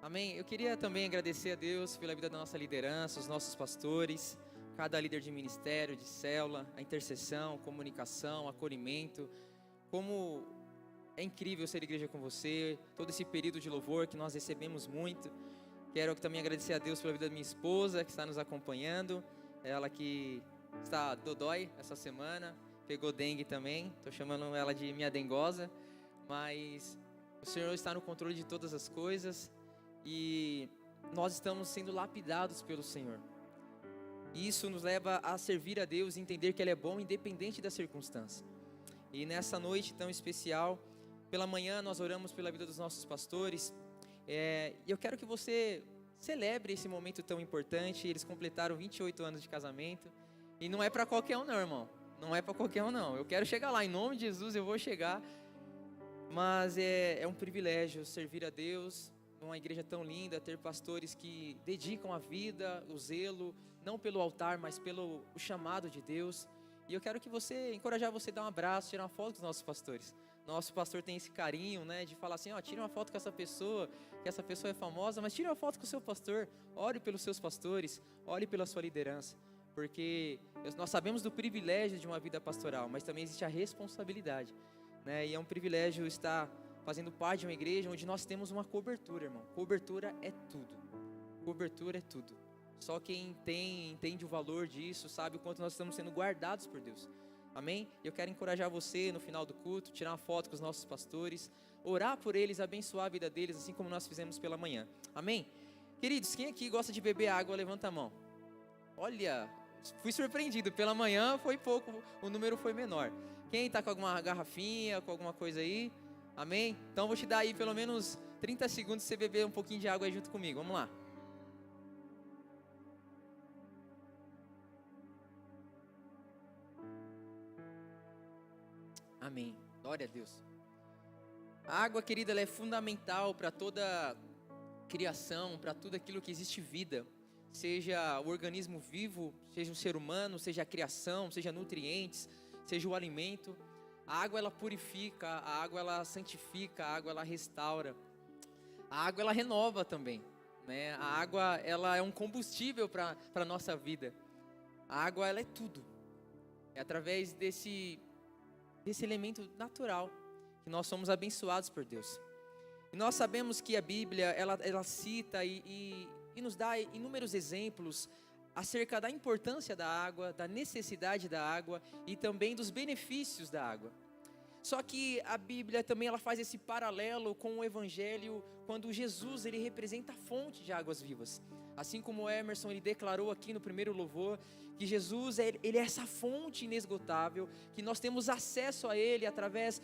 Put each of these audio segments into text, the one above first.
Amém? Eu queria também agradecer a Deus pela vida da nossa liderança, os nossos pastores, cada líder de ministério, de célula, a intercessão, a comunicação, acolhimento. Como é incrível ser igreja com você, todo esse período de louvor que nós recebemos muito. Quero também agradecer a Deus pela vida da minha esposa, que está nos acompanhando. Ela que está dodói essa semana, pegou dengue também. Estou chamando ela de minha dengosa. Mas o Senhor está no controle de todas as coisas. E nós estamos sendo lapidados pelo Senhor. E isso nos leva a servir a Deus e entender que Ele é bom independente da circunstância. E nessa noite tão especial, pela manhã nós oramos pela vida dos nossos pastores. E eu quero que você celebre esse momento tão importante. Eles completaram 28 anos de casamento. E não é para qualquer um não, irmão. Não é para qualquer um não. Eu quero chegar lá, em nome de Jesus eu vou chegar. Mas é um privilégio servir a Deus numa igreja tão linda, ter pastores que dedicam a vida, o zelo, não pelo altar, mas pelo o chamado de Deus. E eu quero encorajar você a dar um abraço, tirar uma foto dos nossos pastores. Nosso pastor tem esse carinho, né, de falar assim, tira uma foto com essa pessoa, que essa pessoa é famosa, mas tira uma foto com o seu pastor, ore pelos seus pastores, ore pela sua liderança. Porque nós sabemos do privilégio de uma vida pastoral, mas também existe a responsabilidade, né, e é um privilégio estar fazendo parte de uma igreja onde nós temos uma cobertura, irmão. Cobertura é tudo. Cobertura é tudo. Só quem entende o valor disso, sabe o quanto nós estamos sendo guardados por Deus. Amém? Eu quero encorajar você no final do culto, tirar uma foto com os nossos pastores, orar por eles, abençoar a vida deles, assim como nós fizemos pela manhã. Amém? Queridos, quem aqui gosta de beber água, levanta a mão. Olha, fui surpreendido. Pela manhã foi pouco, o número foi menor. Quem está com alguma garrafinha, com alguma coisa aí? Amém? Então vou te dar aí pelo menos 30 segundos para você beber um pouquinho de água aí junto comigo. Vamos lá. Amém. Glória a Deus. A água, querida, ela é fundamental para toda criação, para tudo aquilo que existe vida. Seja o organismo vivo, seja o ser humano, seja a criação, seja nutrientes, seja o alimento. A água ela purifica, a água ela santifica, a água ela restaura. A água ela renova também, né? A água ela é um combustível para a nossa vida. A água ela é tudo. É através desse elemento natural que nós somos abençoados por Deus. E nós sabemos que a Bíblia ela cita e nos dá inúmeros exemplos acerca da importância da água, da necessidade da água e também dos benefícios da água. Só que a Bíblia também ela faz esse paralelo com o Evangelho, quando Jesus ele representa a fonte de águas vivas. Assim como o Emerson ele declarou aqui no primeiro louvor, que Jesus ele é essa fonte inesgotável, que nós temos acesso a Ele através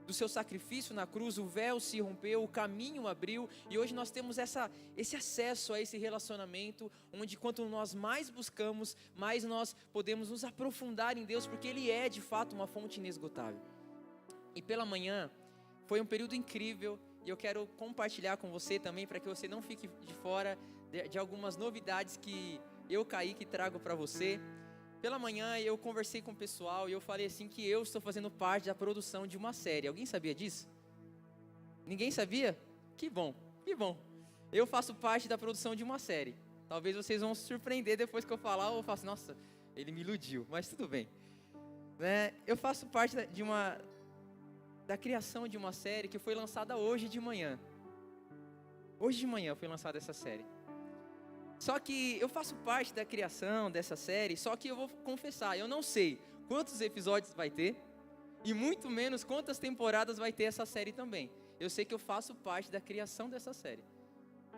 do seu sacrifício na cruz, o véu se rompeu, o caminho abriu, e hoje nós temos esse acesso a esse relacionamento, onde quanto nós mais buscamos, mais nós podemos nos aprofundar em Deus, porque Ele é de fato uma fonte inesgotável. E pela manhã, foi um período incrível, e eu quero compartilhar com você também, para que você não fique de fora de algumas novidades que eu, Kaique, trago para você. Pela manhã eu conversei com o pessoal e eu falei assim que eu estou fazendo parte da produção de uma série. Alguém sabia disso? Ninguém sabia? Que bom, que bom. Eu faço parte da produção de uma série. Talvez vocês vão se surpreender depois que eu falar, ou eu faço, nossa, ele me iludiu, mas tudo bem. Eu faço parte da criação de uma série que foi lançada hoje de manhã. Hoje de manhã foi lançada essa série. Só que eu faço parte da criação dessa série, só que eu vou confessar, eu não sei quantos episódios vai ter, e muito menos quantas temporadas vai ter essa série também. Eu sei que eu faço parte da criação dessa série.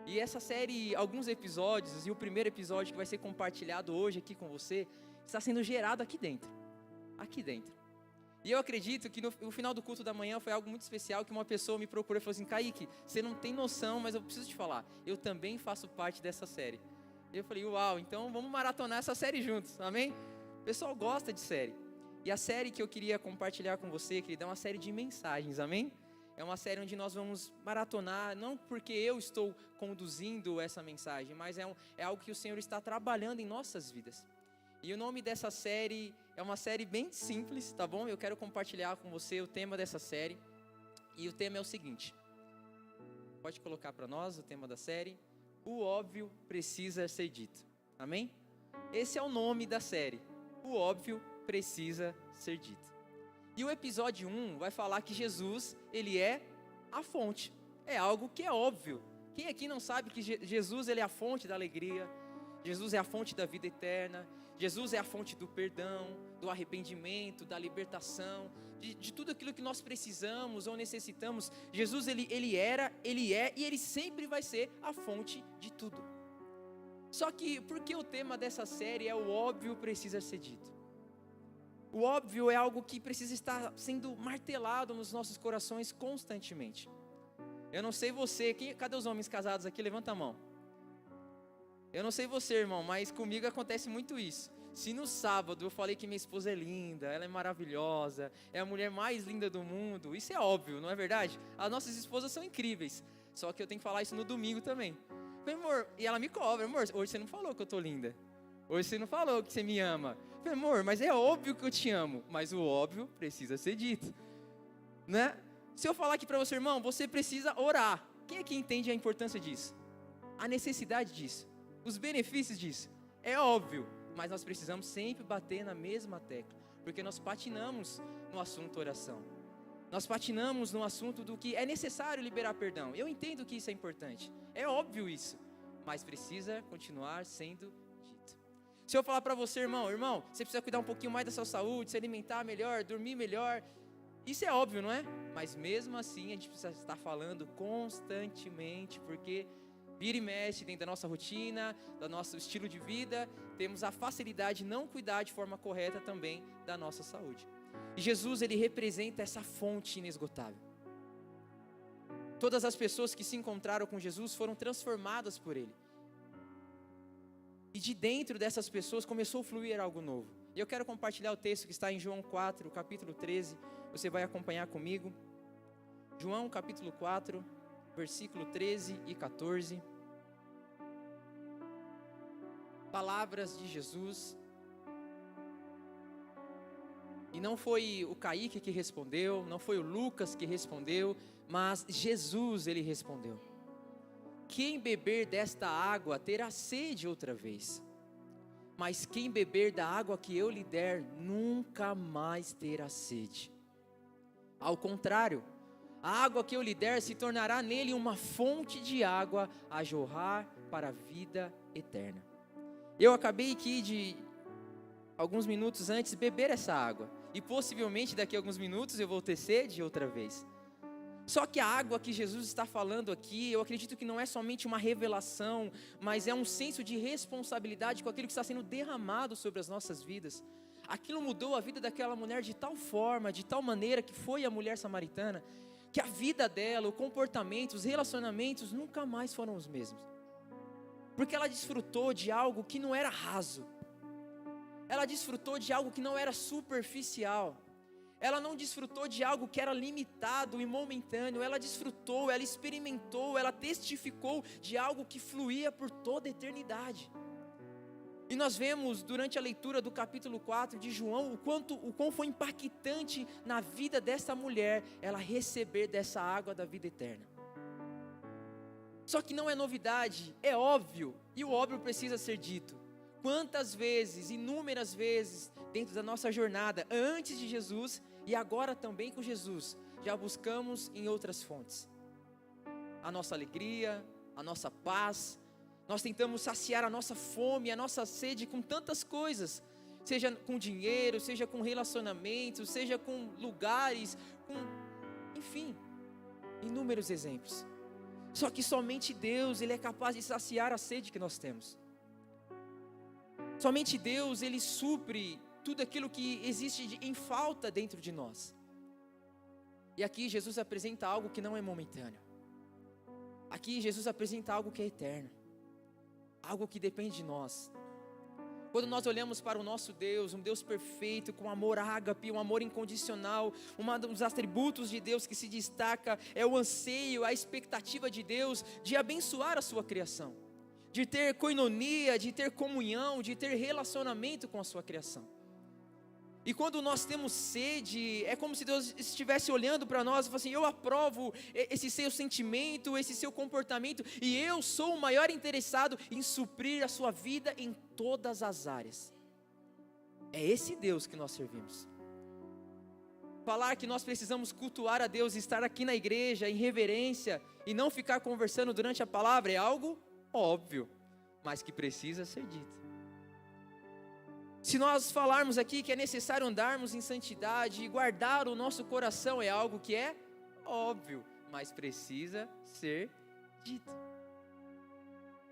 E essa série, alguns episódios, e o primeiro episódio que vai ser compartilhado hoje aqui com você, está sendo gerado aqui dentro. Aqui dentro. E eu acredito que no final do culto da manhã foi algo muito especial, que uma pessoa me procurou e falou assim, Kaique, você não tem noção, mas eu preciso te falar, eu também faço parte dessa série. E eu falei, uau, então vamos maratonar essa série juntos, amém? O pessoal gosta de série. E a série que eu queria compartilhar com você, querida, é uma série de mensagens, amém? É uma série onde nós vamos maratonar, não porque eu estou conduzindo essa mensagem, mas é algo que o Senhor está trabalhando em nossas vidas. E o nome dessa série é uma série bem simples, tá bom? Eu quero compartilhar com você o tema dessa série. E o tema é o seguinte: Pode colocar para nós o tema da série. O óbvio precisa ser dito. Amém? Esse é o nome da série. O óbvio precisa ser dito. E o episódio 1 vai falar que Jesus, ele é a fonte. É algo que é óbvio. Quem aqui não sabe que Jesus, ele é a fonte da alegria? Jesus é a fonte da vida eterna. Jesus é a fonte do perdão, do arrependimento, da libertação, de tudo aquilo que nós precisamos ou necessitamos. Jesus, ele era, ele é e ele sempre vai ser a fonte de tudo. Só que, por que o tema dessa série é o óbvio precisa ser dito? O óbvio é algo que precisa estar sendo martelado nos nossos corações constantemente. Eu não sei você, cadê os homens casados aqui? Levanta a mão. Eu não sei você, irmão, mas comigo acontece muito isso. Se no sábado eu falei que minha esposa é linda, ela é maravilhosa, é a mulher mais linda do mundo, isso é óbvio, não é verdade? As nossas esposas são incríveis, só que eu tenho que falar isso no domingo também. Falei, amor, e ela me cobra, amor, hoje você não falou que eu tô linda, hoje você não falou que você me ama. Falei, amor, mas é óbvio que eu te amo, mas o óbvio precisa ser dito, né? Se eu falar aqui para você, irmão, você precisa orar, quem é que entende a importância disso? A necessidade disso, os benefícios disso, é óbvio, mas nós precisamos sempre bater na mesma tecla, porque nós patinamos no assunto oração, nós patinamos no assunto do que é necessário liberar perdão. Eu entendo que isso é importante, é óbvio isso, mas precisa continuar sendo dito. Se eu falar para você, irmão, você precisa cuidar um pouquinho mais da sua saúde, se alimentar melhor, dormir melhor, isso é óbvio, não é? Mas mesmo assim a gente precisa estar falando constantemente, porque vira e mexe dentro da nossa rotina, do nosso estilo de vida, temos a facilidade de não cuidar de forma correta também da nossa saúde. E Jesus, ele representa essa fonte inesgotável. Todas as pessoas que se encontraram com Jesus foram transformadas por ele. E de dentro dessas pessoas começou a fluir algo novo. E eu quero compartilhar o texto que está em João 4, capítulo 13. Você vai acompanhar comigo. João capítulo 4, versículo 13 e 14. Palavras de Jesus. E não foi o Kaique que respondeu, não foi o Lucas que respondeu, mas Jesus, ele respondeu: quem beber desta água terá sede outra vez, mas quem beber da água que eu lhe der nunca mais terá sede. Ao contrário, a água que eu lhe der se tornará nele uma fonte de água a jorrar para a vida eterna. Eu acabei aqui de, alguns minutos antes, beber essa água. E possivelmente daqui a alguns minutos eu vou ter sede outra vez. Só que a água que Jesus está falando aqui, eu acredito que não é somente uma revelação, mas é um senso de responsabilidade com aquilo que está sendo derramado sobre as nossas vidas. Aquilo mudou a vida daquela mulher de tal forma, de tal maneira, que foi a mulher samaritana, que a vida dela, o comportamento, os relacionamentos nunca mais foram os mesmos. Porque ela desfrutou de algo que não era raso. Ela desfrutou de algo que não era superficial. Ela não desfrutou de algo que era limitado e momentâneo. Ela desfrutou, ela experimentou, ela testificou de algo que fluía por toda a eternidade. E nós vemos durante a leitura do capítulo 4 de João, o quão foi impactante na vida dessa mulher, ela receber dessa água da vida eterna. Só que não é novidade, é óbvio, e o óbvio precisa ser dito. Quantas vezes, inúmeras vezes, dentro da nossa jornada, antes de Jesus e agora também com Jesus, já buscamos em outras fontes a nossa alegria, a nossa paz. Nós tentamos saciar a nossa fome, a nossa sede com tantas coisas, seja com dinheiro, seja com relacionamentos, seja com lugares, enfim, inúmeros exemplos. Só que somente Deus, ele é capaz de saciar a sede que nós temos. Somente Deus, ele supre tudo aquilo que existe em falta dentro de nós. E aqui Jesus apresenta algo que não é momentâneo. Aqui Jesus apresenta algo que é eterno. Algo que depende de nós. Quando nós olhamos para o nosso Deus, um Deus perfeito, com amor ágape, um amor incondicional, um dos atributos de Deus que se destaca é o anseio, a expectativa de Deus de abençoar a sua criação, de ter koinonia, de ter comunhão, de ter relacionamento com a sua criação. E quando nós temos sede, é como se Deus estivesse olhando para nós e falando assim: eu aprovo esse seu sentimento, esse seu comportamento, e eu sou o maior interessado em suprir a sua vida em todas as áreas. É esse Deus que nós servimos. Falar que nós precisamos cultuar a Deus, estar aqui na igreja em reverência e não ficar conversando durante a palavra é algo óbvio, mas que precisa ser dito. Se nós falarmos aqui que é necessário andarmos em santidade e guardar o nosso coração, é algo que é óbvio, mas precisa ser dito.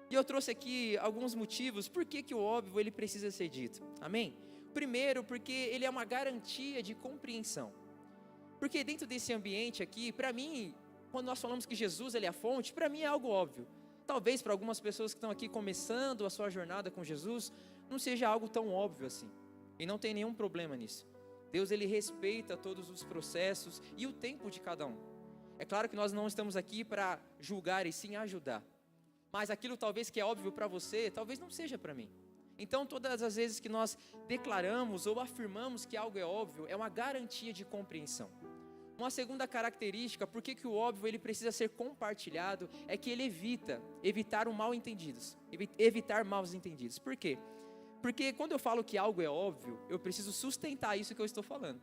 E eu trouxe aqui alguns motivos por que o óbvio ele precisa ser dito. Amém? Primeiro, porque ele é uma garantia de compreensão. Porque dentro desse ambiente aqui, para mim, quando nós falamos que Jesus ele é a fonte, para mim é algo óbvio. Talvez para algumas pessoas que estão aqui começando a sua jornada com Jesus, não seja algo tão óbvio assim. E não tem nenhum problema nisso. Deus ele respeita todos os processos e o tempo de cada um. É claro que nós não estamos aqui para julgar e sim ajudar. Mas aquilo talvez que é óbvio para você, talvez não seja para mim. Então todas as vezes que nós declaramos ou afirmamos que algo é óbvio, é uma garantia de compreensão. Uma segunda característica, por que o óbvio ele precisa ser compartilhado, é que ele evitar maus entendidos. Por quê? Porque quando eu falo que algo é óbvio, eu preciso sustentar isso que eu estou falando.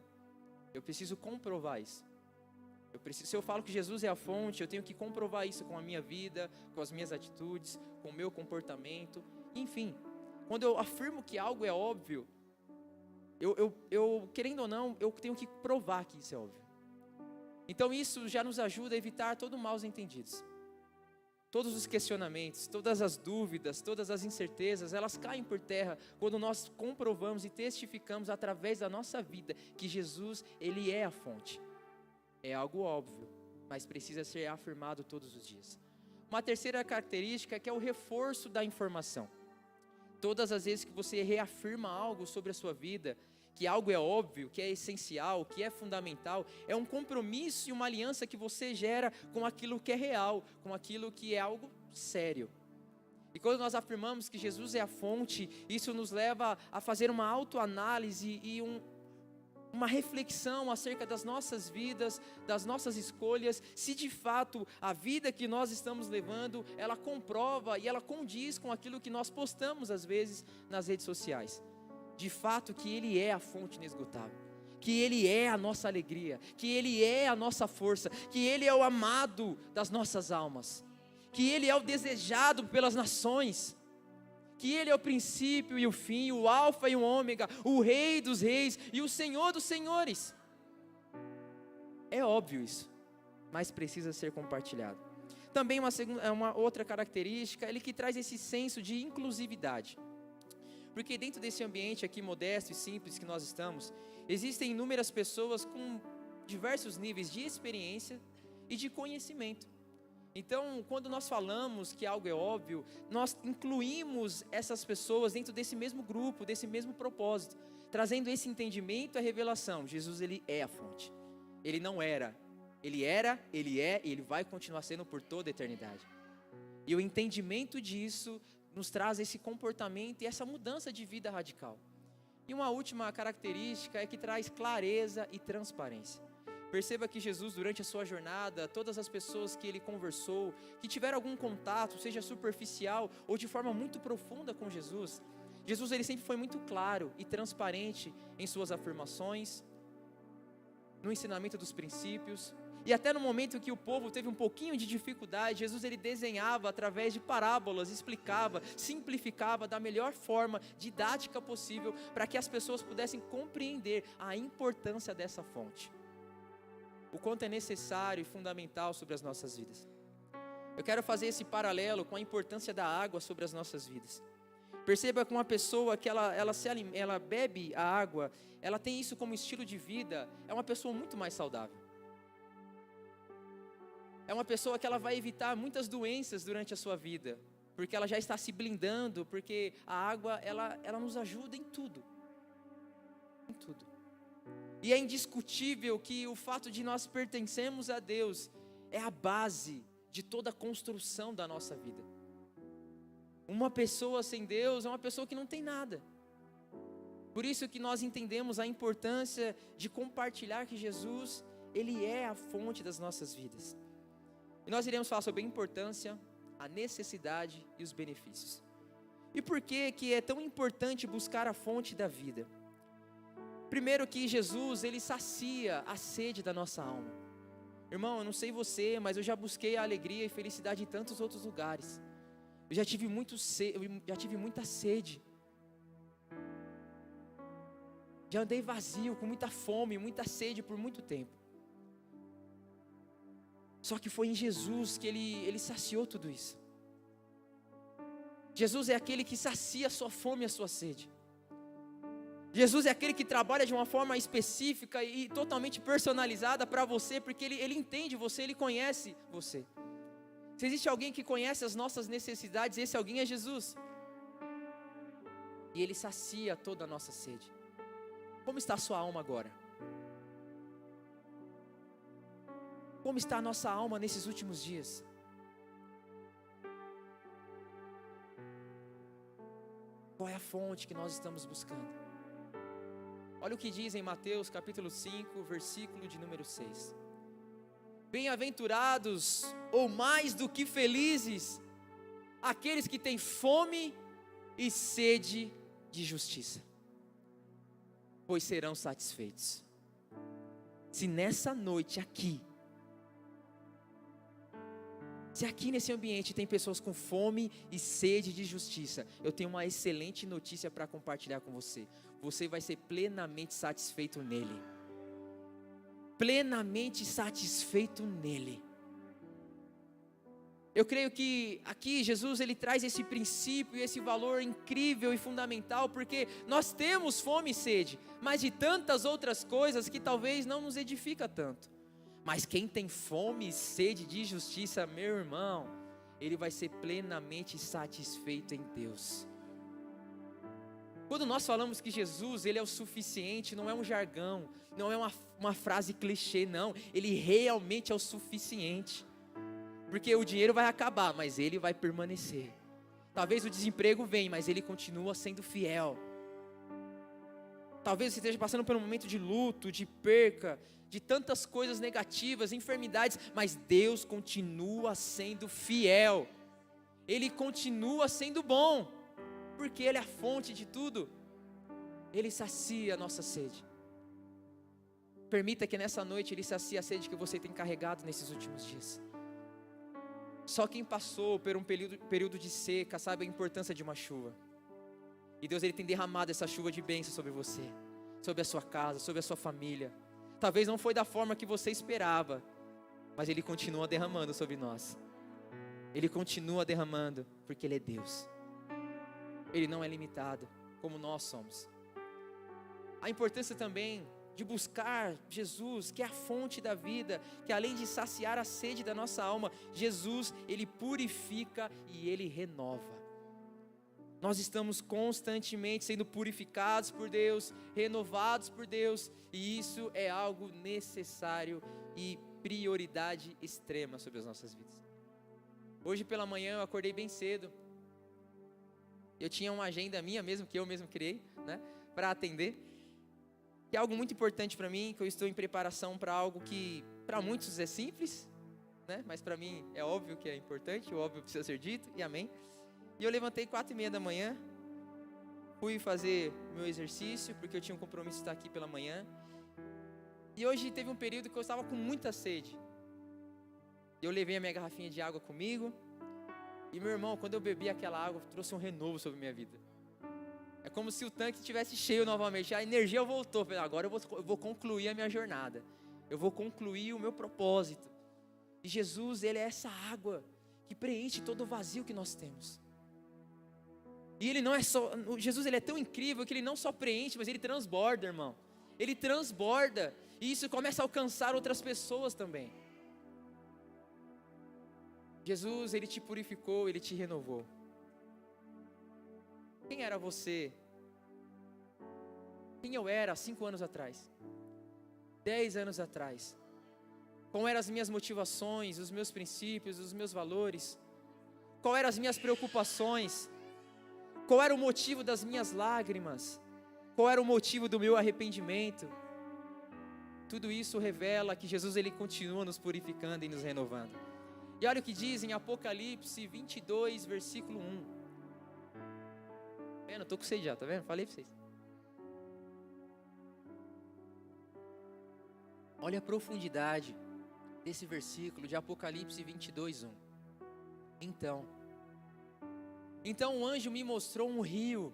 Eu preciso comprovar isso. Se eu falo que Jesus é a fonte, eu tenho que comprovar isso com a minha vida, com as minhas atitudes, com o meu comportamento, enfim. Quando eu afirmo que algo é óbvio, eu querendo ou não, eu tenho que provar que isso é óbvio. Então isso já nos ajuda a evitar todos os maus entendidos. Todos os questionamentos, todas as dúvidas, todas as incertezas, elas caem por terra quando nós comprovamos e testificamos através da nossa vida que Jesus, ele é a fonte. É algo óbvio, mas precisa ser afirmado todos os dias. Uma terceira característica é que é o reforço da informação. Todas as vezes que você reafirma algo sobre a sua vida, que algo é óbvio, que é essencial, que é fundamental, é um compromisso e uma aliança que você gera com aquilo que é real, com aquilo que é algo sério. E quando nós afirmamos que Jesus é a fonte, isso nos leva a fazer uma autoanálise e uma reflexão acerca das nossas vidas, das nossas escolhas, se de fato a vida que nós estamos levando, ela comprova e ela condiz com aquilo que nós postamos às vezes nas redes sociais. De fato que Ele é a fonte inesgotável, que Ele é a nossa alegria, que Ele é a nossa força, que Ele é o amado das nossas almas, que Ele é o desejado pelas nações, que Ele é o princípio e o fim, o alfa e o ômega, o rei dos reis e o senhor dos senhores. É óbvio isso, mas precisa ser compartilhado. Também uma outra característica, ele que traz esse senso de inclusividade. Porque dentro desse ambiente aqui modesto e simples que nós estamos, existem inúmeras pessoas com diversos níveis de experiência e de conhecimento. Então, quando nós falamos que algo é óbvio, nós incluímos essas pessoas dentro desse mesmo grupo, desse mesmo propósito, trazendo esse entendimento e a revelação. Jesus, ele é a fonte. Ele não era. Ele era, ele é e ele vai continuar sendo por toda a eternidade. E o entendimento disso nos traz esse comportamento e essa mudança de vida radical. E uma última característica é que traz clareza e transparência. Perceba que Jesus, durante a sua jornada, todas as pessoas que ele conversou, que tiveram algum contato, seja superficial ou de forma muito profunda com Jesus, ele sempre foi muito claro e transparente em suas afirmações, no ensinamento dos princípios. E até no momento que o povo teve um pouquinho de dificuldade, Jesus ele desenhava através de parábolas, explicava, simplificava da melhor forma didática possível para que as pessoas pudessem compreender a importância dessa fonte. O quanto é necessário e fundamental sobre as nossas vidas. Eu quero fazer esse paralelo com a importância da água sobre as nossas vidas. Perceba que uma pessoa que ela bebe a água, ela tem isso como estilo de vida, é uma pessoa muito mais saudável. É uma pessoa que ela vai evitar muitas doenças durante a sua vida, porque ela já está se blindando, porque a água, ela nos ajuda em tudo. Em tudo. E é indiscutível que o fato de nós pertencermos a Deus é a base de toda a construção da nossa vida. Uma pessoa sem Deus é uma pessoa que não tem nada. Por isso que nós entendemos a importância de compartilhar que Jesus, Ele é a fonte das nossas vidas. E nós iremos falar sobre a importância, a necessidade e os benefícios. E por que é tão importante buscar a fonte da vida? Primeiro que Jesus, Ele sacia a sede da nossa alma. Irmão, eu não sei você, mas eu já busquei a alegria e felicidade em tantos outros lugares. Eu já tive muita sede. Já andei vazio, com muita fome, muita sede por muito tempo. Só que foi em Jesus que Ele saciou tudo isso. Jesus é aquele que sacia a sua fome e a sua sede. Jesus é aquele que trabalha de uma forma específica e totalmente personalizada para você, porque Ele entende você, Ele conhece você. Se existe alguém que conhece as nossas necessidades, esse alguém é Jesus. E Ele sacia toda a nossa sede. Como está a sua alma agora? Como está a nossa alma nesses últimos dias? Qual é a fonte que nós estamos buscando? Olha o que diz em Mateus capítulo 5, versículo de número 6. Bem-aventurados, ou mais do que felizes, aqueles que têm fome e sede de justiça, pois serão satisfeitos. Se nessa noite aqui, se aqui nesse ambiente tem pessoas com fome e sede de justiça, eu tenho uma excelente notícia para compartilhar com você. Você vai ser plenamente satisfeito nele. Plenamente satisfeito nele. Eu creio que aqui Jesus, Ele traz esse princípio e esse valor incrível e fundamental, porque nós temos fome e sede, mas de tantas outras coisas que talvez não nos edifica tanto. Mas quem tem fome e sede de justiça, meu irmão, ele vai ser plenamente satisfeito em Deus. Quando nós falamos que Jesus, Ele é o suficiente, não é um jargão, não é uma frase clichê, não. Ele realmente é o suficiente. Porque o dinheiro vai acabar, mas Ele vai permanecer. Talvez o desemprego venha, mas Ele continua sendo fiel. Talvez você esteja passando por um momento de luto, de perca, de tantas coisas negativas, enfermidades, mas Deus continua sendo fiel. Ele continua sendo bom, porque Ele é a fonte de tudo. Ele sacia a nossa sede. Permita que nessa noite Ele sacie a sede que você tem carregado nesses últimos dias. Só quem passou por um período de seca sabe a importância de uma chuva. E Deus, Ele tem derramado essa chuva de bênção sobre você, sobre a sua casa, sobre a sua família. Talvez não foi da forma que você esperava, mas Ele continua derramando sobre nós. Ele continua derramando, porque Ele é Deus. Ele não é limitado, como nós somos. A importância também de buscar Jesus, que é a fonte da vida, que além de saciar a sede da nossa alma, Jesus, Ele purifica e Ele renova. Nós estamos constantemente sendo purificados por Deus, renovados por Deus, e isso é algo necessário e prioridade extrema sobre as nossas vidas. Hoje pela manhã eu acordei bem cedo. Eu tinha uma agenda minha mesmo, que eu mesmo criei, né, para atender. Que é algo muito importante para mim, que eu estou em preparação para algo que para muitos é simples, né, mas para mim é óbvio que é importante, o óbvio precisa ser dito, e amém. E eu levantei 4:30 da manhã, fui fazer meu exercício, porque eu tinha um compromisso de estar aqui pela manhã. E hoje teve um período que eu estava com muita sede. Eu levei a minha garrafinha de água comigo. E meu irmão, quando eu bebi aquela água, trouxe um renovo sobre a minha vida. É como se o tanque estivesse cheio novamente, a energia voltou. Eu falei, agora eu vou concluir a minha jornada. Eu vou concluir o meu propósito. E Jesus, Ele é essa água que preenche todo o vazio que nós temos. E Ele não é só, Jesus, Ele é tão incrível que Ele não só preenche, mas Ele transborda, irmão. Ele transborda, e isso começa a alcançar outras pessoas também. Jesus, Ele te purificou, Ele te renovou. Quem era você? Quem eu era há 5 anos atrás? 10 anos atrás? Quais eram as minhas motivações, os meus princípios, os meus valores? Quais eram as minhas preocupações? Qual era o motivo das minhas lágrimas? Qual era o motivo do meu arrependimento? Tudo isso revela que Jesus ele continua nos purificando e nos renovando. E olha o que diz em Apocalipse 22, versículo 1. Eu tô com sede já, tá vendo? Falei pra vocês. Olha a profundidade desse versículo de Apocalipse 22, 1. Então o anjo me mostrou um rio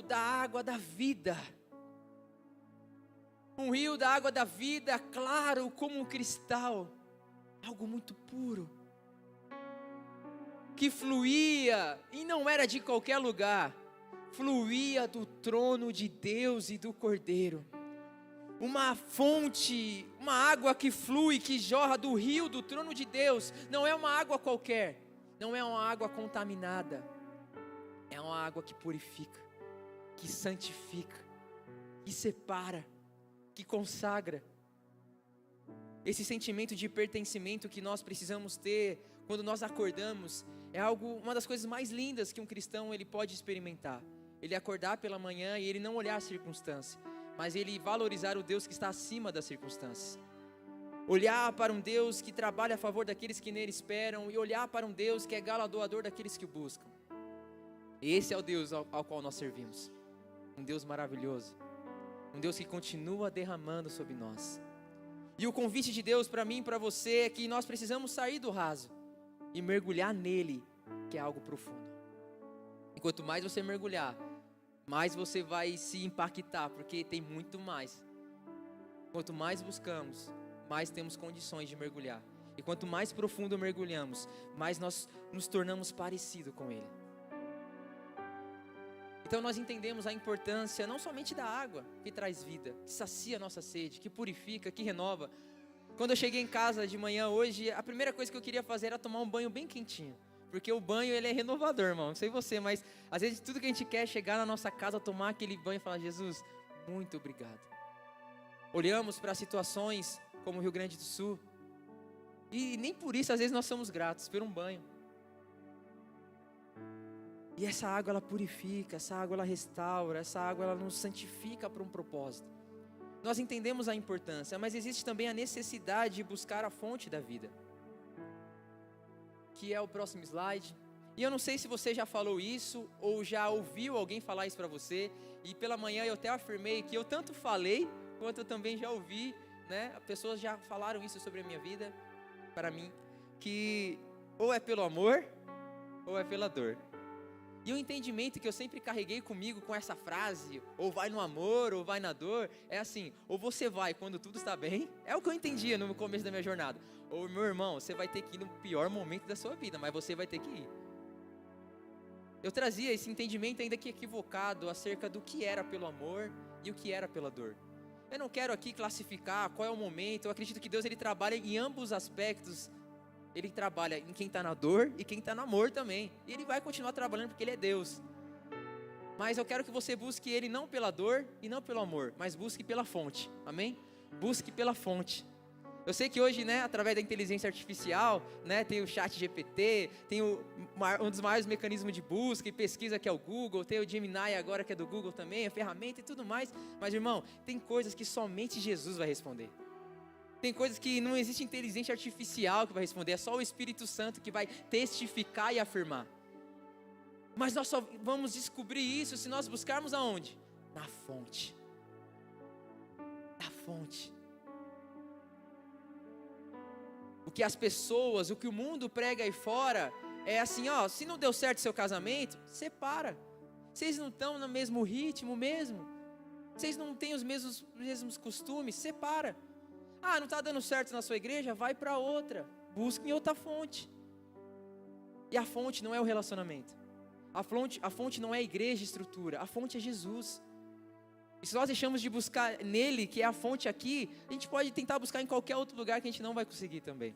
da água da vida. Um rio da água da vida, claro como um cristal, algo muito puro, que fluía, e não era de qualquer lugar, fluía do trono de Deus e do Cordeiro. Uma fonte, uma água que flui, que jorra do rio do trono de Deus, não é uma água qualquer, não é uma água contaminada, é uma água que purifica, que santifica, que separa, que consagra. Esse sentimento de pertencimento que nós precisamos ter quando nós acordamos é uma das coisas mais lindas que um cristão ele pode experimentar. Ele acordar pela manhã e ele não olhar a circunstância, mas ele valorizar o Deus que está acima das circunstâncias. Olhar para um Deus que trabalha a favor daqueles que nele esperam e olhar para um Deus que é galardoador daqueles que o buscam. Esse é o Deus ao qual nós servimos. Um Deus maravilhoso. Um Deus que continua derramando sobre nós. E o convite de Deus para mim e para você é que nós precisamos sair do raso e mergulhar nele, que é algo profundo. E quanto mais você mergulhar, mais você vai se impactar, porque tem muito mais. Quanto mais buscamos, mais temos condições de mergulhar. E quanto mais profundo mergulhamos, mais nós nos tornamos parecidos com ele. Então nós entendemos a importância não somente da água que traz vida, que sacia a nossa sede, que purifica, que renova. Quando eu cheguei em casa de manhã hoje, a primeira coisa que eu queria fazer era tomar um banho bem quentinho. Porque o banho ele é renovador, irmão, não sei você, mas às vezes tudo que a gente quer é chegar na nossa casa, tomar aquele banho e falar: Jesus, muito obrigado. Olhamos para situações como o Rio Grande do Sul e nem por isso às vezes nós somos gratos por um banho. E essa água ela purifica, essa água ela restaura, essa água ela nos santifica para um propósito. Nós entendemos a importância, mas existe também a necessidade de buscar a fonte da vida, que é o próximo slide. E eu não sei se você já falou isso ou já ouviu alguém falar isso para você. E pela manhã eu até afirmei que eu tanto falei quanto eu também já ouvi, né? Pessoas já falaram isso sobre a minha vida, para mim, que ou é pelo amor ou é pela dor. E o entendimento que eu sempre carreguei comigo com essa frase, ou vai no amor, ou vai na dor, é assim: ou você vai quando tudo está bem, é o que eu entendia no começo da minha jornada, ou meu irmão, você vai ter que ir no pior momento da sua vida, mas você vai ter que ir. Eu trazia esse entendimento ainda que equivocado acerca do que era pelo amor e o que era pela dor. Eu não quero aqui classificar qual é o momento, eu acredito que Deus ele trabalha em ambos os aspectos. Ele trabalha em quem está na dor e quem está no amor também. E Ele vai continuar trabalhando porque Ele é Deus. Mas eu quero que você busque Ele não pela dor e não pelo amor, mas busque pela fonte. Amém? Busque pela fonte. Eu sei que hoje, né, através da inteligência artificial, né, tem o ChatGPT, tem um dos maiores mecanismos de busca e pesquisa que é o Google, tem o Gemini agora que é do Google também, a ferramenta e tudo mais. Mas, irmão, tem coisas que somente Jesus vai responder. Tem coisas que não existe inteligência artificial que vai responder, é só o Espírito Santo que vai testificar e afirmar. Mas nós só vamos descobrir isso se nós buscarmos aonde? Na fonte. Na fonte. O que as pessoas, o que o mundo prega aí fora, é assim, ó, se não deu certo seu casamento, separa. Vocês não estão no mesmo ritmo mesmo? Vocês não têm os mesmos costumes? Separa. Ah, não está dando certo na sua igreja? Vai para outra. Busque em outra fonte. E a fonte não é o relacionamento. A fonte não é a igreja e estrutura. A fonte é Jesus. E se nós deixamos de buscar nele, que é a fonte aqui, a gente pode tentar buscar em qualquer outro lugar que a gente não vai conseguir também.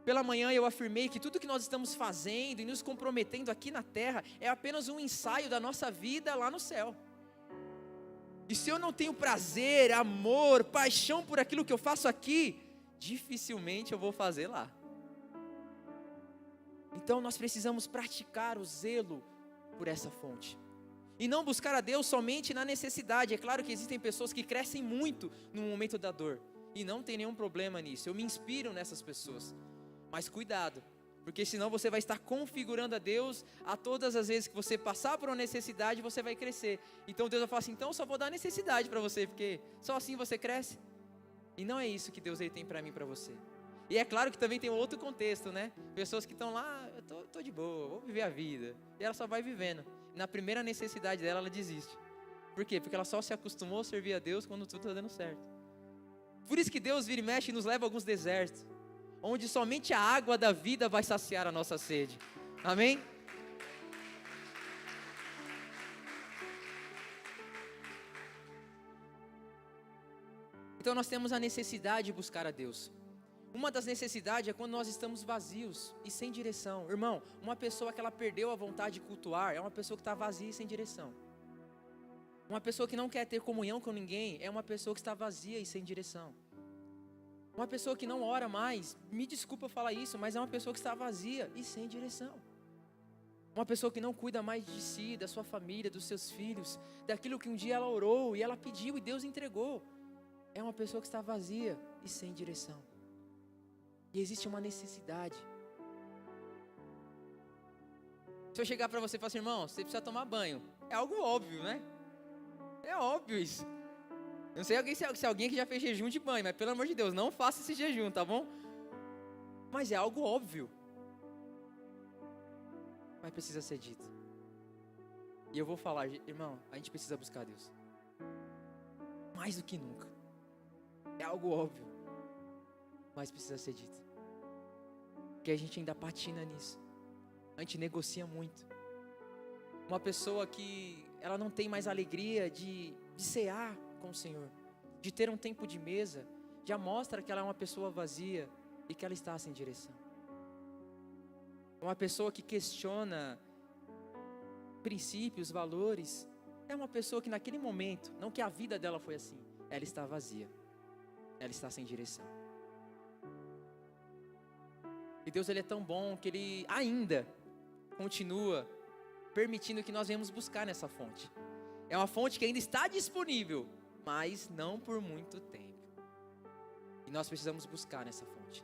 Pela manhã eu afirmei que tudo que nós estamos fazendo e nos comprometendo aqui na terra é apenas um ensaio da nossa vida lá no céu. E se eu não tenho prazer, amor, paixão por aquilo que eu faço aqui, dificilmente eu vou fazer lá. Então nós precisamos praticar o zelo por essa fonte. E não buscar a Deus somente na necessidade. É claro que existem pessoas que crescem muito no momento da dor. E não tem nenhum problema nisso. Eu me inspiro nessas pessoas. Mas cuidado. Porque senão você vai estar configurando a Deus a todas as vezes que você passar por uma necessidade, você vai crescer. Então Deus vai falar assim, então eu só vou dar necessidade para você, porque só assim você cresce. E não é isso que Deus ele tem para mim e para você. E é claro que também tem outro contexto, né? Pessoas que estão lá, eu tô de boa, vou viver a vida. E ela só vai vivendo. Na primeira necessidade dela, ela desiste. Por quê? Porque ela só se acostumou a servir a Deus quando tudo está dando certo. Por isso que Deus vira e mexe e nos leva a alguns desertos, onde somente a água da vida vai saciar a nossa sede. Amém? Então nós temos a necessidade de buscar a Deus. Uma das necessidades é quando nós estamos vazios e sem direção. Irmão, uma pessoa que ela perdeu a vontade de cultuar é uma pessoa que está vazia e sem direção. Uma pessoa que não quer ter comunhão com ninguém é uma pessoa que está vazia e sem direção. Uma pessoa que não ora mais, me desculpa falar isso, mas é uma pessoa que está vazia e sem direção. Uma pessoa que não cuida mais de si, da sua família, dos seus filhos, daquilo que um dia ela orou e ela pediu e Deus entregou. É uma pessoa que está vazia e sem direção. E existe uma necessidade. Se eu chegar para você e falar assim, irmão, você precisa tomar banho. É algo óbvio, né? É óbvio isso. Eu não sei se alguém que já fez jejum de banho, mas pelo amor de Deus, não faça esse jejum, tá bom? Mas é algo óbvio. Mas precisa ser dito. E eu vou falar, irmão, a gente precisa buscar Deus. Mais do que nunca. É algo óbvio. Mas precisa ser dito. Porque a gente ainda patina nisso. A gente negocia muito. Uma pessoa que ela não tem mais alegria de cear com o Senhor, de ter um tempo de mesa, já mostra que ela é uma pessoa vazia e que ela está sem direção. Uma pessoa que questiona princípios, valores, é uma pessoa que naquele momento, não que a vida dela foi assim, ela está vazia, ela está sem direção. E Deus ele é tão bom que Ele ainda continua permitindo que nós venhamos buscar nessa fonte. É uma fonte que ainda está disponível, mas não por muito tempo. E nós precisamos buscar nessa fonte.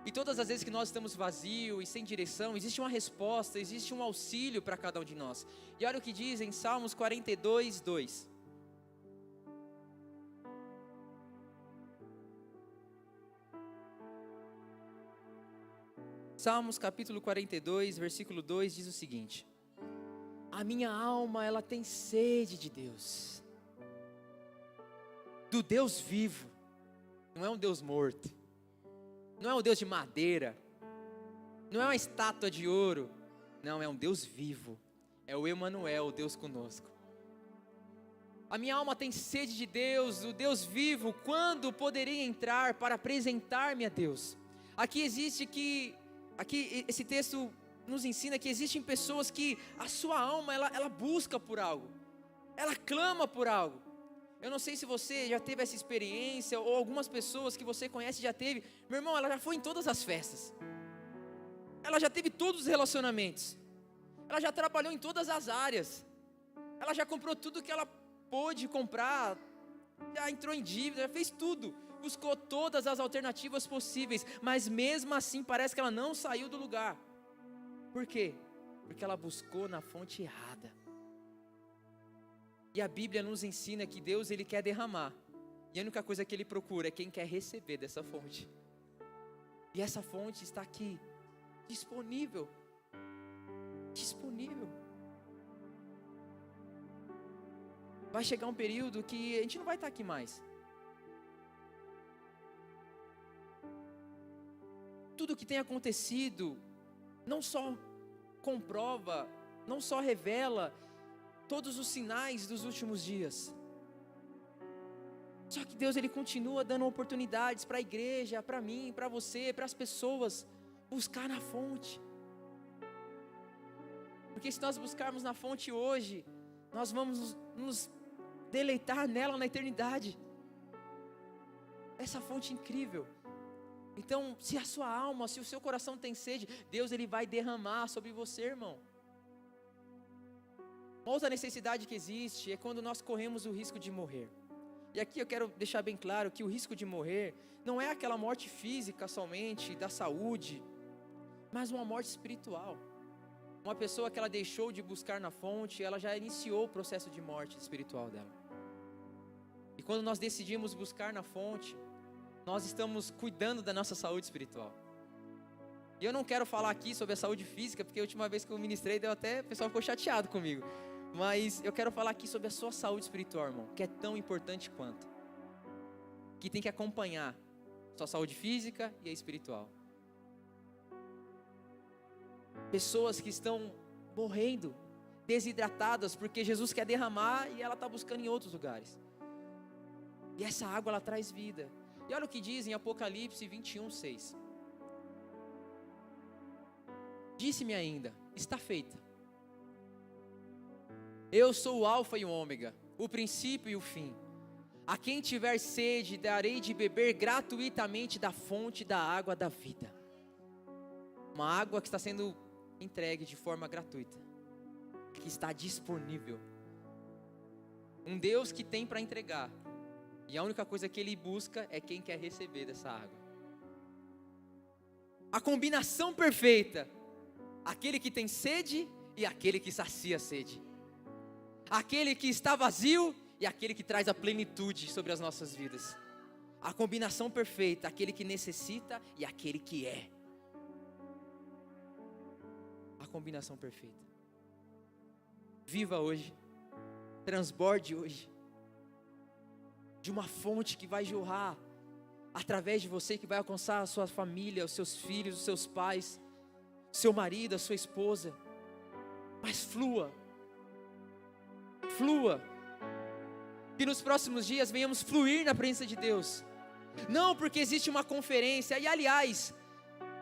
E todas as vezes que nós estamos vazios e sem direção, existe uma resposta, existe um auxílio para cada um de nós. E olha o que diz em Salmos 42, 2. Salmos capítulo 42, versículo 2 diz o seguinte: a minha alma, ela tem sede de Deus, do Deus vivo. Não é um Deus morto, não é um Deus de madeira, não é uma estátua de ouro, não, é um Deus vivo, é o Emanuel, o Deus conosco. A minha alma tem sede de Deus, o Deus vivo. Quando poderei entrar para apresentar-me a Deus? Aqui esse texto nos ensina que existem pessoas que a sua alma, ela busca por algo, ela clama por algo. Eu não sei se você já teve essa experiência, ou algumas pessoas que você conhece já teve. Meu irmão, ela já foi em todas as festas, ela já teve todos os relacionamentos, ela já trabalhou em todas as áreas, ela já comprou tudo que ela pôde comprar, já entrou em dívida, já fez tudo, buscou todas as alternativas possíveis, mas mesmo assim parece que ela não saiu do lugar. Por quê? Porque ela buscou na fonte errada. E a Bíblia nos ensina que Deus ele quer derramar, e a única coisa que Ele procura é quem quer receber dessa fonte. E essa fonte está aqui, disponível. Vai chegar um período que a gente não vai estar aqui mais. Tudo que tem acontecido não só comprova, não só revela todos os sinais dos últimos dias. Só que Deus ele continua dando oportunidades para a igreja, para mim, para você, para as pessoas buscar na fonte. Porque se nós buscarmos na fonte hoje, nós vamos nos deleitar nela na eternidade. Essa fonte incrível. Então, se a sua alma, se o seu coração tem sede, Deus ele vai derramar sobre você, irmão. Uma outra necessidade que existe é quando nós corremos o risco de morrer. E aqui eu quero deixar bem claro que o risco de morrer não é aquela morte física somente, da saúde, mas uma morte espiritual. Uma pessoa que ela deixou de buscar na fonte, ela já iniciou o processo de morte espiritual dela. E quando nós decidimos buscar na fonte, nós estamos cuidando da nossa saúde espiritual. E eu não quero falar aqui sobre a saúde física, porque a última vez que eu ministrei, o pessoal ficou chateado comigo. Mas eu quero falar aqui sobre a sua saúde espiritual, irmão, que é tão importante quanto. Que tem que acompanhar sua saúde física e a espiritual. Pessoas que estão morrendo, desidratadas, porque Jesus quer derramar e ela está buscando em outros lugares. E essa água, ela traz vida. E olha o que diz em Apocalipse 21:6. Disse-me ainda, está feita. Eu sou o alfa e o ômega, o princípio e o fim. A quem tiver sede, darei de beber gratuitamente da fonte da água da vida. Uma água que está sendo entregue de forma gratuita, que está disponível. Um Deus que tem para entregar, e a única coisa que Ele busca é quem quer receber dessa água. A combinação perfeita, aquele que tem sede e aquele que sacia a sede. Aquele que está vazio e aquele que traz a plenitude sobre as nossas vidas. A combinação perfeita, aquele que necessita e aquele que é. A combinação perfeita. Viva hoje, transborde hoje, de uma fonte que vai jorrar através de você, que vai alcançar a sua família, os seus filhos, os seus pais, seu marido, a sua esposa. Mas flua, que nos próximos dias venhamos fluir na presença de Deus. Não porque existe uma conferência, e aliás,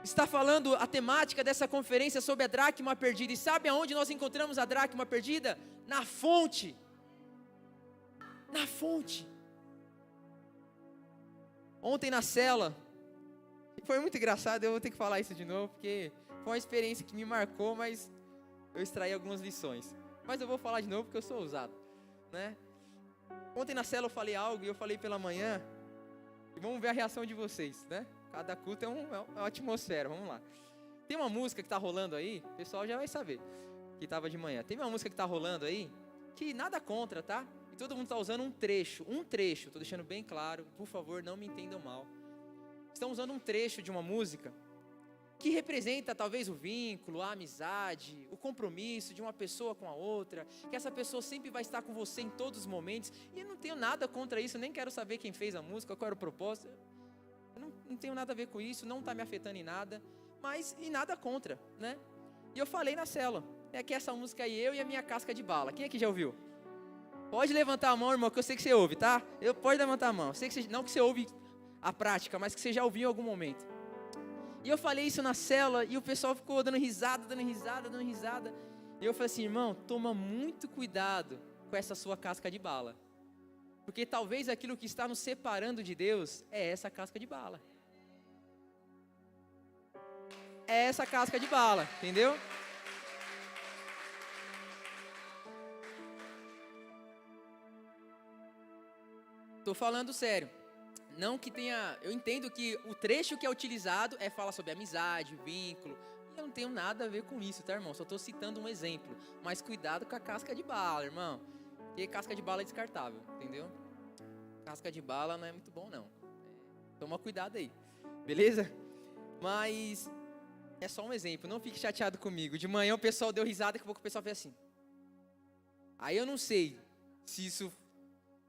está falando a temática dessa conferência sobre a dracma perdida. E sabe aonde nós encontramos a dracma perdida? Na fonte. Na fonte. Ontem na cela, foi muito engraçado, eu vou ter que falar isso de novo, porque foi uma experiência que me marcou, mas eu extraí algumas lições. Mas eu vou falar de novo porque eu sou ousado, né? Ontem na cela eu falei algo e eu falei pela manhã, e vamos ver a reação de vocês, né? Cada culto é uma atmosfera, vamos lá. Tem uma música que está rolando aí, o pessoal já vai saber, que estava de manhã. Tem uma música que está rolando aí, que nada contra, tá? E todo mundo está usando um trecho, estou deixando bem claro, por favor, não me entendam mal. Estão usando um trecho de uma música que representa talvez o vínculo, a amizade, o compromisso de uma pessoa com a outra, que essa pessoa sempre vai estar com você em todos os momentos, e eu não tenho nada contra isso, nem quero saber quem fez a música, qual era o propósito, eu não tenho nada a ver com isso, não está me afetando em nada, mas e nada contra, né? E eu falei na célula, é que essa música aí, eu e a minha casca de bala, quem aqui já ouviu? Pode levantar a mão, irmão, que eu sei que você ouve, tá? Pode levantar a mão, sei que não que você ouve a prática, mas que você já ouviu em algum momento. E eu falei isso na célula e o pessoal ficou dando risada. E eu falei assim, irmão, toma muito cuidado com essa sua casca de bala. Porque talvez aquilo que está nos separando de Deus é essa casca de bala. É essa casca de bala, entendeu? Estou falando sério. Não que tenha, eu entendo que o trecho que é utilizado é falar sobre amizade, vínculo, e eu não tenho nada a ver com isso, tá, irmão? Só estou citando um exemplo, mas cuidado com a casca de bala, irmão, porque casca de bala é descartável, entendeu? Casca de bala não é muito bom, não. Toma cuidado aí, beleza? Mas é só um exemplo, não fique chateado comigo. De manhã o pessoal deu risada, daqui a pouco o pessoal fez assim. Aí eu não sei se isso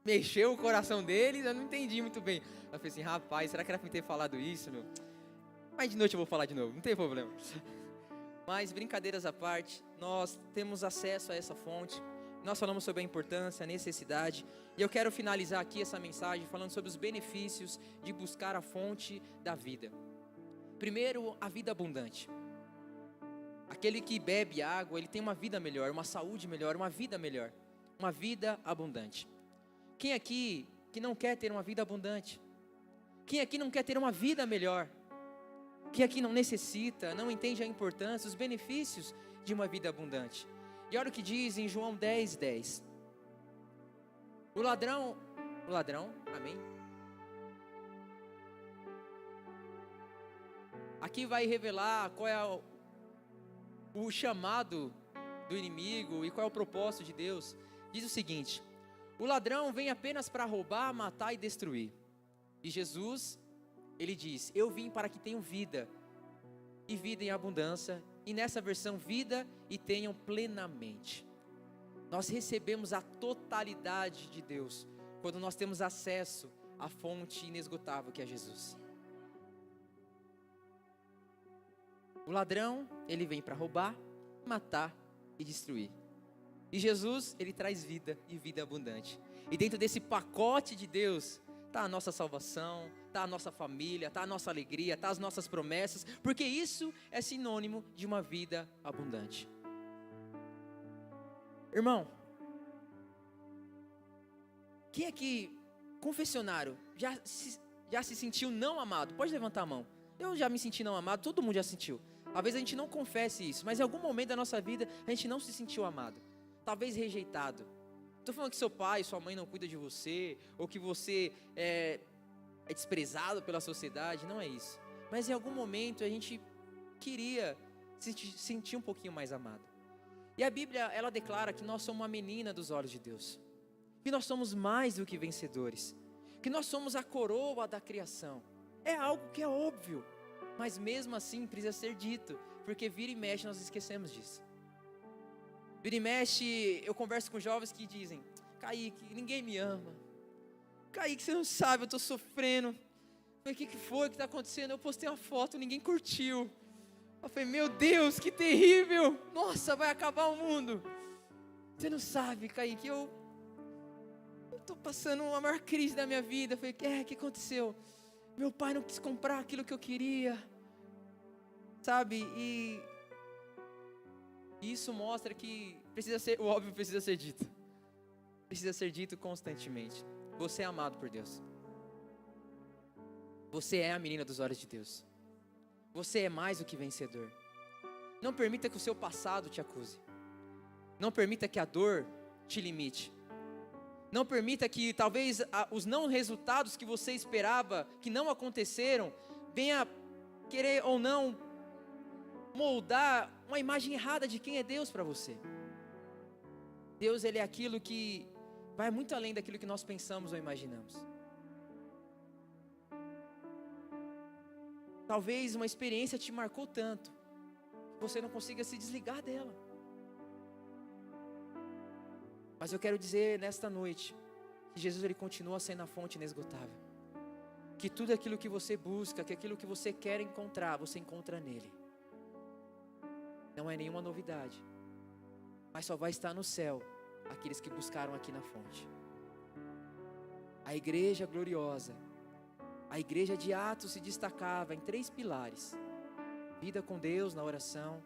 mexeu o coração deles, eu não entendi muito bem. Eu falei assim, rapaz, será que era pra ter falado isso, meu? Mas de noite eu vou falar de novo, não tem problema. Mas brincadeiras à parte, nós temos acesso a essa fonte. Nós falamos sobre a importância, a necessidade. E eu quero finalizar aqui essa mensagem falando sobre os benefícios de buscar a fonte da vida. Primeiro, a vida abundante. Aquele que bebe água, ele tem uma vida melhor, uma saúde melhor, uma vida melhor. Uma vida abundante. Quem aqui que não quer ter uma vida abundante? Quem aqui não quer ter uma vida melhor? Quem aqui não necessita, não entende a importância, os benefícios de uma vida abundante? E olha o que diz em João 10:10. O ladrão, amém? Aqui vai revelar qual é o chamado do inimigo e qual é o propósito de Deus. Diz o seguinte: o ladrão vem apenas para roubar, matar e destruir. E Jesus, ele diz: eu vim para que tenham vida, e vida em abundância, e nessa versão, vida e tenham plenamente. Nós recebemos a totalidade de Deus quando nós temos acesso à fonte inesgotável que é Jesus. O ladrão, ele vem para roubar, matar e destruir. E Jesus, ele traz vida e vida abundante. E dentro desse pacote de Deus está a nossa salvação, está a nossa família, está a nossa alegria, está as nossas promessas, porque isso é sinônimo de uma vida abundante. Irmão, quem aqui, confessionário, já se sentiu não amado? Pode levantar a mão. Eu já me senti não amado, todo mundo já sentiu. Talvez a gente não confesse isso, mas em algum momento da nossa vida a gente não se sentiu amado. Talvez rejeitado. Estou falando que seu pai, sua mãe não cuida de você, ou que você é desprezado pela sociedade, não é isso. Mas em algum momento a gente queria se sentir um pouquinho mais amado. E a Bíblia, ela declara que nós somos uma menina dos olhos de Deus. Que nós somos mais do que vencedores. Que nós somos a coroa da criação. É algo que é óbvio, mas mesmo assim precisa ser dito, porque vira e mexe nós esquecemos disso. Vira e mexe, eu converso com jovens que dizem: Kaique, ninguém me ama. Kaique, você não sabe, eu estou sofrendo. Eu falei: o que foi que está acontecendo? Eu postei uma foto, ninguém curtiu. Eu falei: meu Deus, que terrível. Nossa, vai acabar o mundo. Você não sabe, Kaique, eu estou passando a maior crise da minha vida. Eu falei: o que aconteceu? Meu pai não quis comprar aquilo que eu queria. Sabe, e isso mostra que o óbvio precisa ser dito. Precisa ser dito constantemente. Você é amado por Deus. Você é a menina dos olhos de Deus. Você é mais do que vencedor. Não permita que o seu passado te acuse. Não permita que a dor te limite. Não permita que talvez os não resultados que você esperava, que não aconteceram, venha querer ou não moldar uma imagem errada de quem é Deus para você. Deus, ele é aquilo que vai muito além daquilo que nós pensamos ou imaginamos. Talvez uma experiência te marcou tanto que você não consiga se desligar dela. Mas eu quero dizer nesta noite que Jesus, ele continua sendo a fonte inesgotável. Que tudo aquilo que você busca, que aquilo que você quer encontrar, você encontra nele. Não é nenhuma novidade, mas só vai estar no céu aqueles que buscaram aqui na fonte. A igreja gloriosa, a igreja de Atos se destacava em 3 pilares: vida com Deus na oração,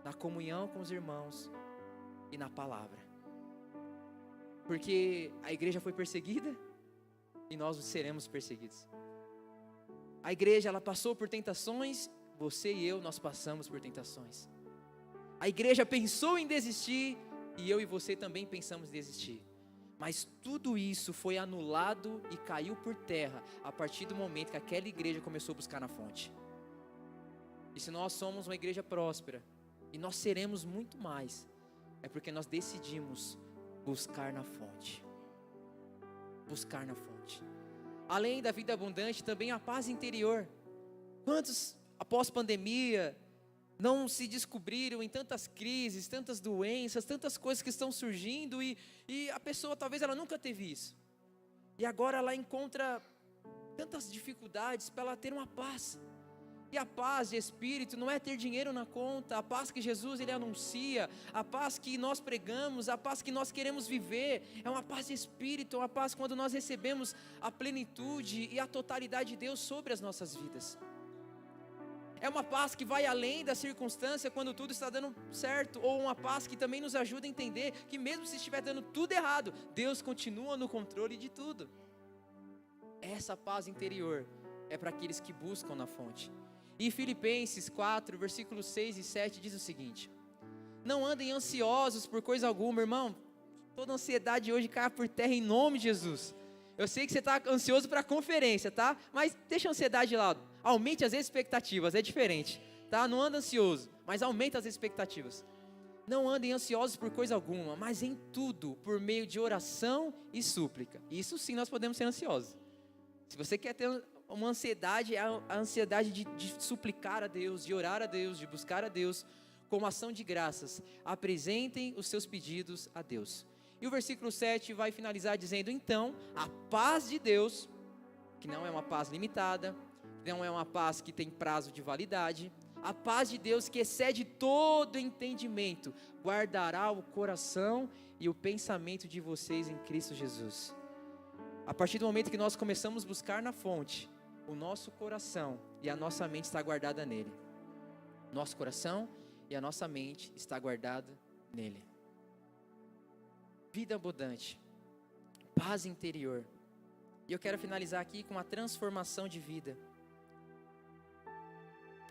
na comunhão com os irmãos e na palavra. Porque a igreja foi perseguida e nós seremos perseguidos. A igreja, ela passou por tentações, você e eu, nós passamos por tentações. A igreja pensou em desistir e eu e você também pensamos em desistir. Mas tudo isso foi anulado e caiu por terra a partir do momento que aquela igreja começou a buscar na fonte. E se nós somos uma igreja próspera, e nós seremos muito mais, é porque nós decidimos buscar na fonte. Buscar na fonte. Além da vida abundante, também a paz interior. Quantos, após pandemia, não se descobriram em tantas crises, tantas doenças, tantas coisas que estão surgindo e a pessoa talvez ela nunca teve isso. E agora ela encontra tantas dificuldades para ela ter uma paz. E a paz de espírito não é ter dinheiro na conta, a paz que Jesus ele anuncia, a paz que nós pregamos, a paz que nós queremos viver, é uma paz de espírito, é uma paz quando nós recebemos a plenitude e a totalidade de Deus sobre as nossas vidas. É uma paz que vai além da circunstância quando tudo está dando certo, ou uma paz que também nos ajuda a entender que mesmo se estiver dando tudo errado, Deus continua no controle de tudo. Essa paz interior é para aqueles que buscam na fonte. E Filipenses 4, versículos 6 e 7 diz o seguinte: Não andem ansiosos por coisa alguma, irmão. Toda ansiedade hoje cai por terra em nome de Jesus. Eu sei que você está ansioso para a conferência, tá? Mas deixa a ansiedade de lado. Aumente as expectativas, é diferente, tá? Não anda ansioso, mas aumente as expectativas. Não andem ansiosos por coisa alguma, mas em tudo, por meio de oração e súplica. Isso sim nós podemos ser ansiosos. Se você quer ter uma ansiedade, é a ansiedade de suplicar a Deus, de orar a Deus, de buscar a Deus, com ação de graças, apresentem os seus pedidos a Deus. E o versículo 7 vai finalizar dizendo: então, a paz de Deus, que não é uma paz limitada, não é uma paz que tem prazo de validade, a paz de Deus que excede todo entendimento, guardará o coração e o pensamento de vocês em Cristo Jesus. A partir do momento que nós começamos a buscar na fonte, o nosso coração e a nossa mente está guardada nele. Nosso coração e a nossa mente está guardada nele. Vida abundante, paz interior. E eu quero finalizar aqui com uma transformação de vida.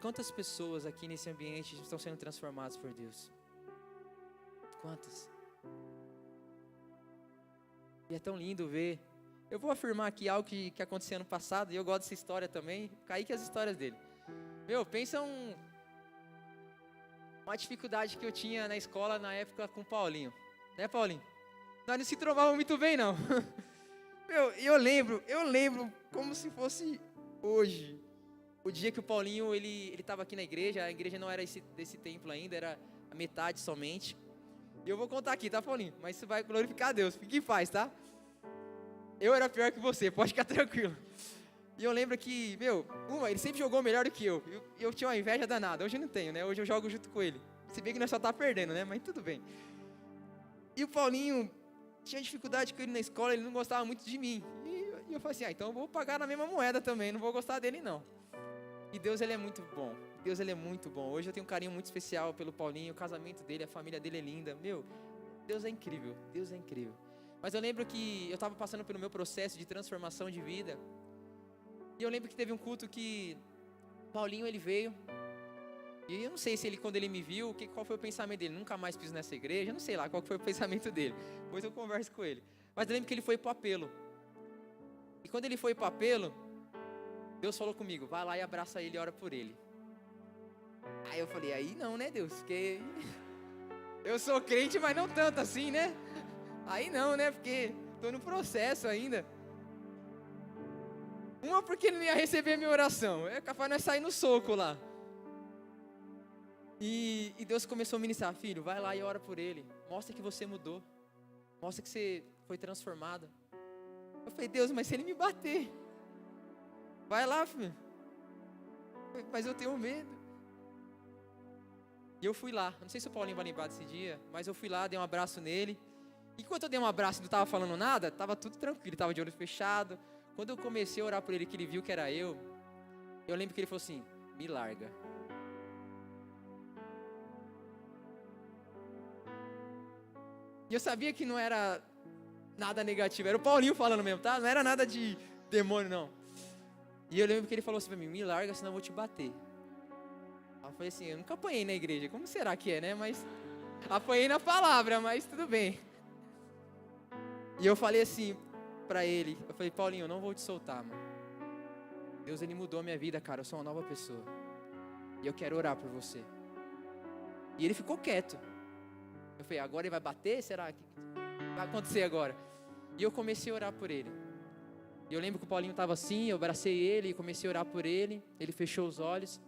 Quantas pessoas aqui nesse ambiente estão sendo transformadas por Deus? Quantas? E é tão lindo ver. Eu vou afirmar aqui algo que aconteceu ano passado, e eu gosto dessa história também. Caí com as histórias dele. Pensa uma dificuldade que eu tinha na escola na época com o Paulinho. Né, Paulinho? Nós não se trovávamos muito bem, não. Eu lembro como se fosse hoje. O dia que o Paulinho, ele estava aqui na igreja, a igreja não era desse templo ainda, era a metade somente. E eu vou contar aqui, tá, Paulinho? Mas isso vai glorificar a Deus, fique em paz, tá? Eu era pior que você, pode ficar tranquilo. E eu lembro que, ele sempre jogou melhor do que eu. Eu tinha uma inveja danada, hoje eu não tenho, né? Hoje eu jogo junto com ele. Se bem que nós só tá perdendo, né? Mas tudo bem. E o Paulinho tinha dificuldade com ele na escola, ele não gostava muito de mim. E eu falei assim, então eu vou pagar na mesma moeda também, não vou gostar dele não. E Deus, ele é muito bom. Deus, ele é muito bom. Hoje eu tenho um carinho muito especial pelo Paulinho, o casamento dele, a família dele é linda. Deus é incrível, Deus é incrível. Mas eu lembro que eu estava passando pelo meu processo de transformação de vida. E eu lembro que teve um culto que Paulinho, ele veio. E eu não sei se ele, quando ele me viu, qual foi o pensamento dele. Nunca mais piso nessa igreja, eu não sei lá qual foi o pensamento dele. Depois eu converso com ele. Mas eu lembro que ele foi para o apelo. E quando ele foi para o apelo, Deus falou comigo, vai lá e abraça ele e ora por ele. Aí eu falei, aí não, né, Deus? Porque eu sou crente, mas não tanto assim, né? Aí não, né? Porque estou no processo ainda. Uma, porque ele não ia receber a minha oração. É capaz de nós sair no soco lá. E Deus começou a ministrar, filho, vai lá e ora por ele. Mostra que você mudou. Mostra que você foi transformado. Eu falei, Deus, mas se ele me bater? Vai lá, filho. Mas eu tenho medo. E eu fui lá. Não sei se o Paulinho vai lembrar desse dia, mas eu fui lá, dei um abraço nele. E enquanto eu dei um abraço e não estava falando nada, estava tudo tranquilo, estava de olho fechado. Quando eu comecei a orar por ele, que ele viu que era eu lembro que ele falou assim, me larga. E eu sabia que não era nada negativo, era o Paulinho falando mesmo, tá? Não era nada de demônio, não. E eu lembro que ele falou assim pra mim, me larga, senão eu vou te bater. Eu falei assim, eu nunca apanhei na igreja, como será que é, né? Mas apanhei na palavra, mas tudo bem. E eu falei assim pra ele, eu falei, Paulinho, eu não vou te soltar, mano. Deus, ele mudou a minha vida, cara, eu sou uma nova pessoa. E eu quero orar por você. E ele ficou quieto. Eu falei, agora ele vai bater? Será que vai acontecer agora? E eu comecei a orar por ele. E eu lembro que o Paulinho estava assim, eu abracei ele e comecei a orar por ele. Ele fechou os olhos.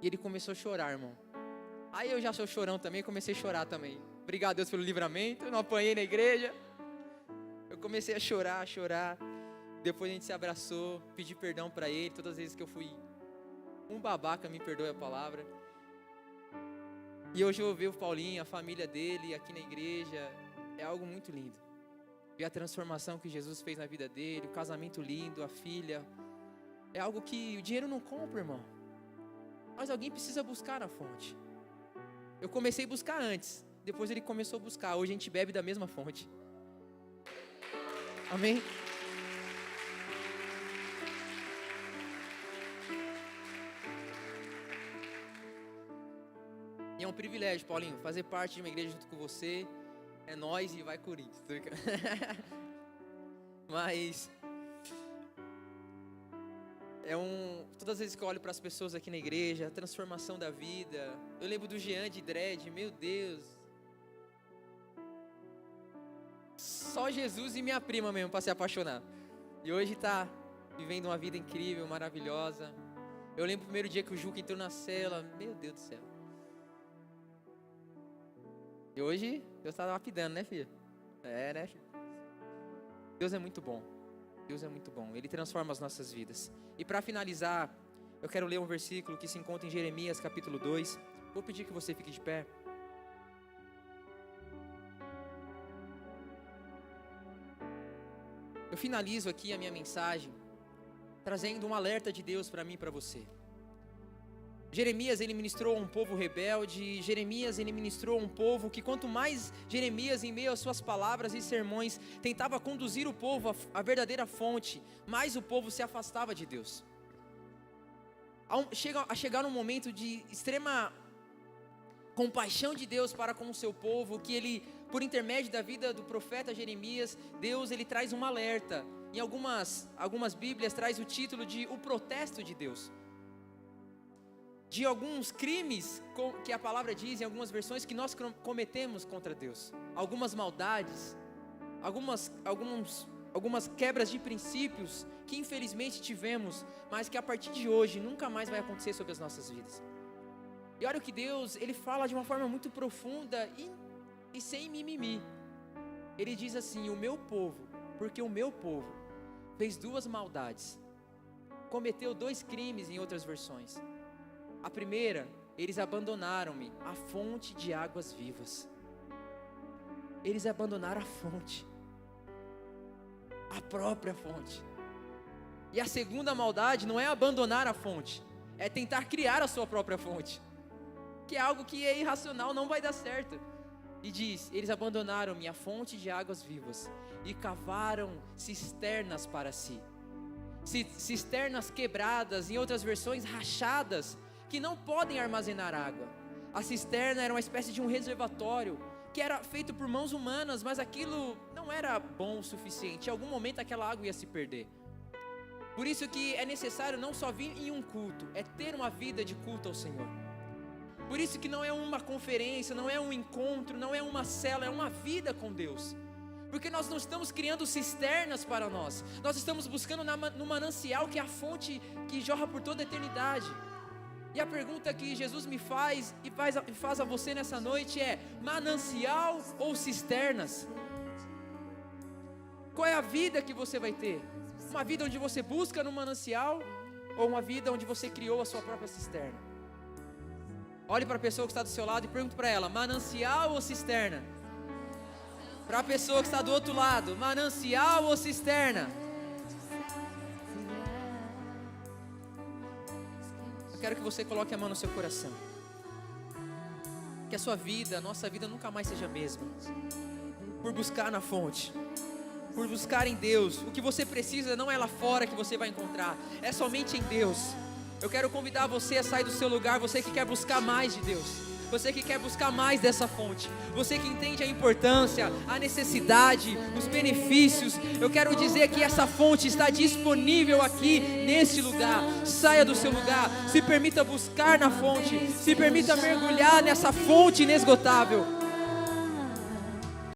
E ele começou a chorar, irmão. Aí eu já sou chorão também, comecei a chorar também. Obrigado a Deus pelo livramento, não apanhei na igreja. Eu comecei a chorar. Depois a gente se abraçou, pedi perdão para ele. Todas as vezes que eu fui um babaca, me perdoe a palavra. E hoje eu vejo o Paulinho, a família dele aqui na igreja. É algo muito lindo. Ver a transformação que Jesus fez na vida dele, o casamento lindo, a filha. É algo que o dinheiro não compra, irmão. Mas alguém precisa buscar na fonte. Eu comecei a buscar antes, depois ele começou a buscar. Hoje a gente bebe da mesma fonte. Amém? E é um privilégio, Paulinho, fazer parte de uma igreja junto com você. É nóis e vai Corinthians. Mas todas as vezes que eu olho para as pessoas aqui na igreja, a transformação da vida. Eu lembro do Jean de Dredd, meu Deus. Só Jesus e minha prima mesmo para se apaixonar. E hoje está vivendo uma vida incrível, maravilhosa. Eu lembro do primeiro dia que o Juca entrou na cela, meu Deus do céu. E hoje Deus está lapidando, né, filho? Né, filho? Deus é muito bom. Deus é muito bom. Ele transforma as nossas vidas. E para finalizar, eu quero ler um versículo que se encontra em Jeremias capítulo 2. Vou pedir que você fique de pé. Eu finalizo aqui a minha mensagem trazendo um alerta de Deus para mim e para você. Jeremias, ele ministrou a um povo rebelde. Jeremias, ele ministrou a um povo que quanto mais Jeremias, em meio às suas palavras e sermões, tentava conduzir o povo à verdadeira fonte, mais o povo se afastava de Deus. Chega a chegar num momento de extrema compaixão de Deus para com o seu povo, que ele, por intermédio da vida do profeta Jeremias, Deus, ele traz um alerta. Em algumas bíblias traz o título de O Protesto de Deus. De alguns crimes, que a palavra diz em algumas versões, que nós cometemos contra Deus. Algumas maldades, algumas quebras de princípios, que infelizmente tivemos, mas que a partir de hoje nunca mais vai acontecer sobre as nossas vidas. E olha o que Deus, ele fala de uma forma muito profunda e sem mimimi. Ele diz assim: o meu povo, porque o meu povo fez 2 maldades, cometeu 2 crimes em outras versões. A primeira, eles abandonaram-me, a fonte de águas vivas. Eles abandonaram a fonte, a própria fonte. E a segunda maldade não é abandonar a fonte, é tentar criar a sua própria fonte, que é algo que é irracional, não vai dar certo. E diz: eles abandonaram-me, a fonte de águas vivas, e cavaram cisternas para si. Cisternas quebradas, em outras versões rachadas, que não podem armazenar água. A cisterna era uma espécie de um reservatório, que era feito por mãos humanas, mas aquilo não era bom o suficiente. Em algum momento aquela água ia se perder. Por isso que é necessário não só vir em um culto, é ter uma vida de culto ao Senhor. Por isso que não é uma conferência, não é um encontro, não é uma cela, é uma vida com Deus. Porque nós não estamos criando cisternas para nós estamos buscando no manancial, que é a fonte que jorra por toda a eternidade. E a pergunta que Jesus me faz e faz a você nessa noite é: manancial ou cisternas? Qual é a vida que você vai ter? Uma vida onde você busca no manancial, ou uma vida onde você criou a sua própria cisterna? Olhe para a pessoa que está do seu lado e pergunte para ela: manancial ou cisterna? Para a pessoa que está do outro lado: manancial ou cisterna? Eu quero que você coloque a mão no seu coração. Que a sua vida, a nossa vida nunca mais seja a mesma. Por buscar na fonte, por buscar em Deus. O que você precisa não é lá fora que você vai encontrar, é somente em Deus. Eu quero convidar você a sair do seu lugar, você que quer buscar mais de Deus, você que quer buscar mais dessa fonte, você que entende a importância, a necessidade, os benefícios. Eu quero dizer que essa fonte está disponível aqui neste lugar. Saia do seu lugar, se permita buscar na fonte, se permita mergulhar nessa fonte inesgotável.